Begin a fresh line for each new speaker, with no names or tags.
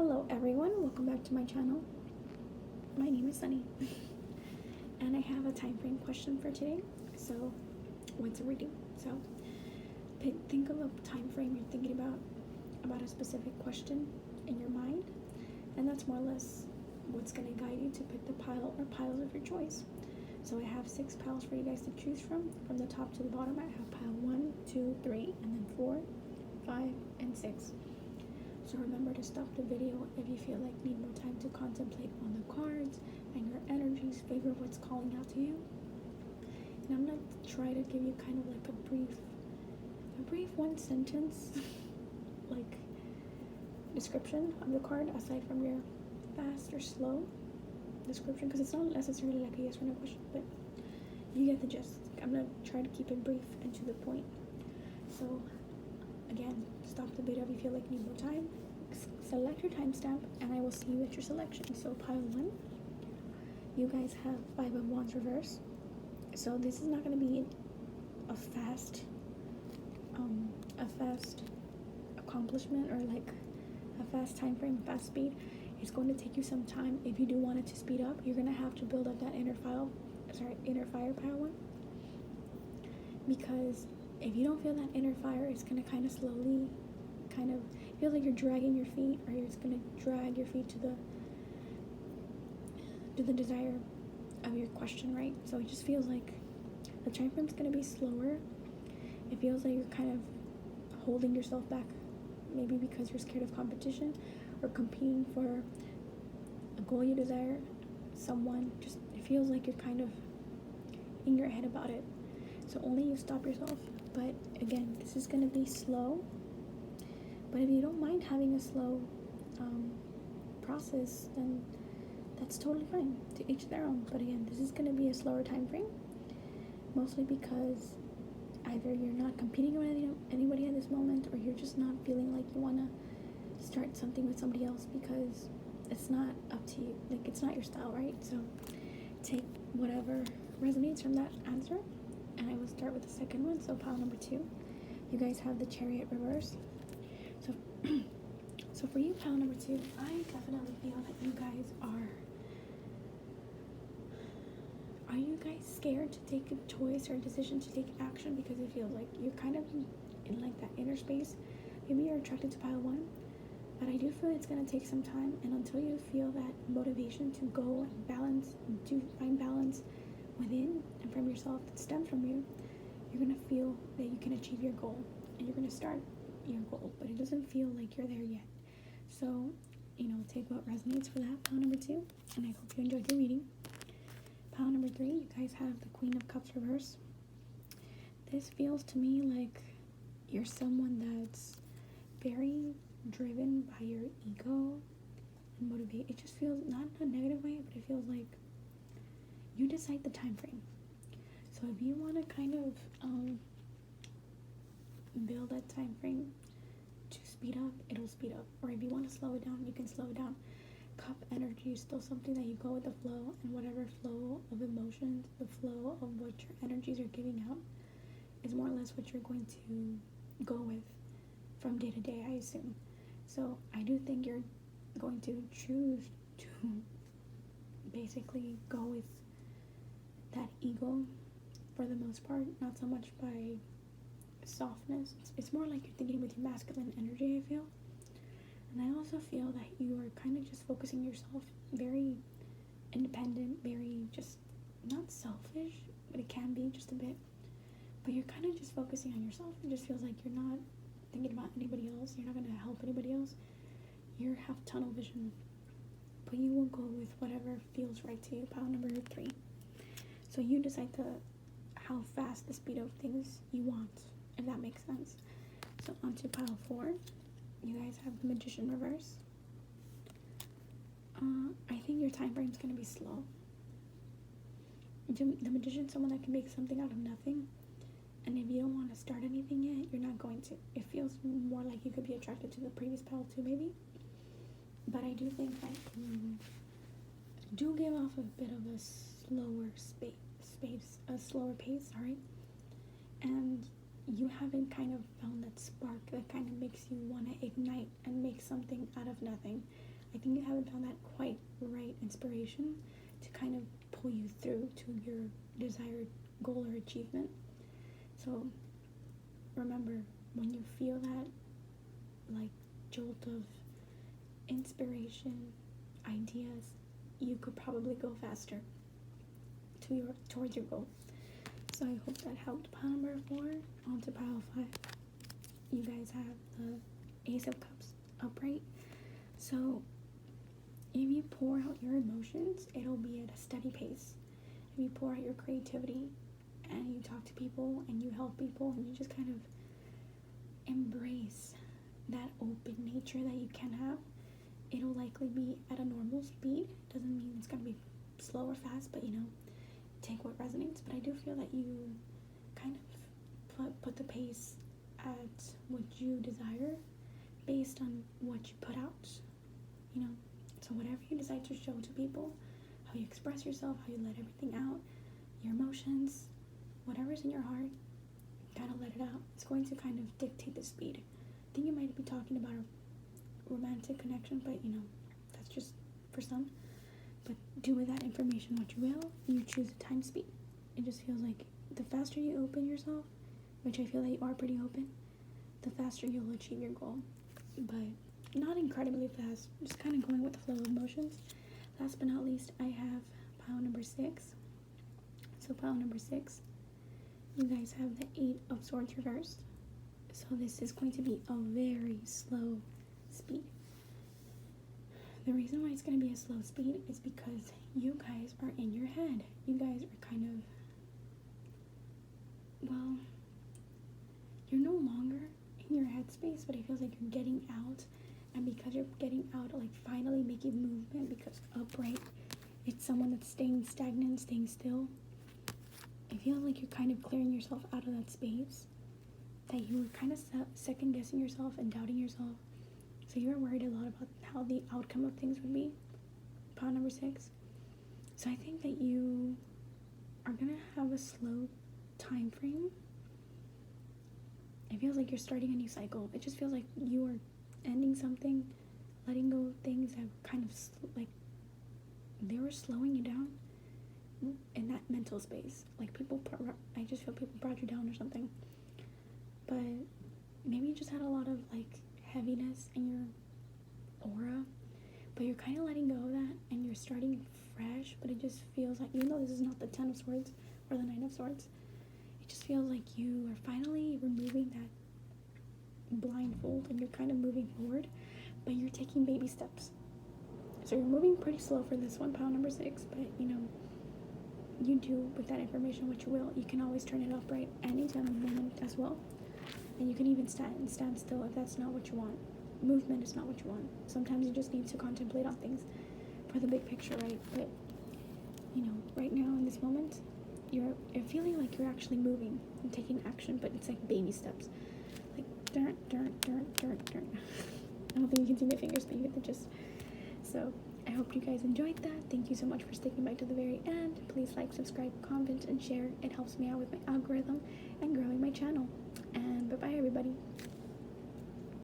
Hello everyone, welcome back to my channel. My name is Sunny and I have a time frame question for today. So, what's a reading? So, think of a time frame you're thinking about a specific question in your mind, and that's more or less what's going to guide you to pick the pile or piles of your choice. So I have 6 piles for you guys to choose from the top to the bottom. I have pile 1, 2, 3, and then 4, 5, and 6. So remember to stop the video if you feel like you need more time to contemplate on the cards and your energies, figure what's calling out to you. And I'm going to try to give you kind of like a brief one sentence like description of the card, aside from your fast or slow description, because it's not necessarily like a yes or no question, but you get the gist. I'm going to try to keep it brief and to the point. So again, stop the video if you feel like you need more time. Select your timestamp, and I will see you at your selection. So pile 1, you guys have 5 of Wands reverse. So this is not going to be a fast accomplishment, or like a fast time frame, fast speed. It's going to take you some time. If you do want it to speed up, you're going to have to build up that inner fire pile 1, because if you don't feel that inner fire, it's going to kind of slowly feel like you're dragging your feet, or it's going to drag your feet to the desire of your question, right? So it just feels like the time frame's going to be slower. It feels like you're kind of holding yourself back, maybe because you're scared of competition or competing for a goal you desire, someone. Just, it feels like you're kind of in your head about it. So only you stop yourself. But again, this is going to be slow. But if you don't mind having a slow process, then that's totally fine. To each their own. But again, this is going to be a slower time frame, mostly because either you're not competing with anybody at this moment, or you're just not feeling like you want to start something with somebody else because it's not up to you. Like, it's not your style, right? So take whatever resonates from that answer. And I will start with the second one. So pile number 2, you guys have the Chariot reverse. So for you, pile number 2, I definitely feel that you guys are you guys scared to take a choice or a decision, to take action, because it feels like you're kind of in like that inner space. Maybe you're attracted to pile 1, but I do feel it's going to take some time, and until you feel that motivation to go and balance, to find balance within and from yourself that stems from you, you're going to feel that you can achieve your goal, and you're going to start your goal, but it doesn't feel like you're there yet. So, take what resonates for that, pile number 2, and I hope you enjoyed your reading. Pile number 3, you guys have the Queen of Cups reverse. This feels to me like you're someone that's very driven by your ego and motivate. It just feels, not in a negative way, but it feels like you decide the time frame. So if you want to kind of build that time frame to speed up, it'll speed up. Or if you want to slow it down, you can slow it down. Cup energy is still something that you go with the flow, and whatever flow of emotions, the flow of what your energies are giving out, is more or less what you're going to go with from day to day, I assume. So I do think you're going to choose to basically go with that ego for the most part, not so much by softness. It's more like you're thinking with your masculine energy, I feel. And I also feel that you are kind of just focusing yourself, very independent, very just not selfish, but it can be just a bit. But you're kind of just focusing on yourself. It just feels like you're not thinking about anybody else. You're not going to help anybody else. You have tunnel vision, but you will go with whatever feels right to you. Pile number 3. So you decide how fast the speed of things you want, if that makes sense. So onto pile 4, you guys have the Magician reverse. I think your time frame is going to be slow. The Magician is someone that can make something out of nothing, and if you don't want to start anything yet, you're not going to. It feels more like you could be attracted to the previous pile too, maybe. But I do think that you do give off a bit of a slower a slower pace, alright? And you haven't kind of found that spark that kind of makes you want to ignite and make something out of nothing. I think you haven't found that quite right inspiration to kind of pull you through to your desired goal or achievement. So remember, when you feel that like jolt of inspiration, ideas, you could probably go faster towards your goal. So I hope that helped. Pile number 4, on to pile 5. You guys have the Ace of Cups upright. So if you pour out your emotions, it'll be at a steady pace. If you pour out your creativity and you talk to people and you help people and you just kind of embrace that open nature that you can have, it'll likely be at a normal speed. Doesn't mean it's going to be slow or fast, but take what resonates. But I do feel that you kind of put the pace at what you desire based on what you put out, So whatever you decide to show to people, how you express yourself, how you let everything out, your emotions, whatever's in your heart, gotta let it out. It's going to kind of dictate the speed. I think you might be talking about a romantic connection, but that's just for some. But do with that information what you will. You choose a time speed. It just feels like the faster you open yourself, which I feel that you are pretty open, the faster you'll achieve your goal. But not incredibly fast, just kind of going with the flow of emotions. Last but not least, I have pile number 6. So pile number 6, you guys have the 8 of Swords reversed. So this is going to be a very slow speed. The reason why it's going to be a slow speed is because you guys are in your head. You guys are kind of, you're no longer in your headspace, but it feels like you're getting out. And because you're getting out, like finally making movement, because upright, it's someone that's staying stagnant, staying still. I feel like you're kind of clearing yourself out of that space, that you were kind of second guessing yourself and doubting yourself. So you were worried a lot about how the outcome of things would be. Pile number 6. So I think that you are going to have a slow time frame. It feels like you're starting a new cycle. It just feels like you are ending something, letting go of things that kind of they were slowing you down in that mental space. Like I just feel people brought you down or something. But maybe you just had a lot of heaviness in your aura, but you're kind of letting go of that and you're starting fresh. But it just feels like, even though this is not the 10 of Swords or the 9 of Swords, it just feels like you are finally removing that blindfold and you're kind of moving forward, but you're taking baby steps. So you're moving pretty slow for this one, pile number 6, but you do with that information what you will. You can always turn it upright anytime of moment as well. And you can even stand still if that's not what you want. Movement is not what you want. Sometimes you just need to contemplate on things for the big picture, right? But, right now in this moment, you're feeling like you're actually moving and taking action, but it's like baby steps. Like, dirt. I don't think you can see my fingers, but you get the gist. So, I hope you guys enjoyed that. Thank you so much for sticking by to the very end. Please like, subscribe, comment, and share. It helps me out with my algorithm and growing my channel. And bye-bye, everybody.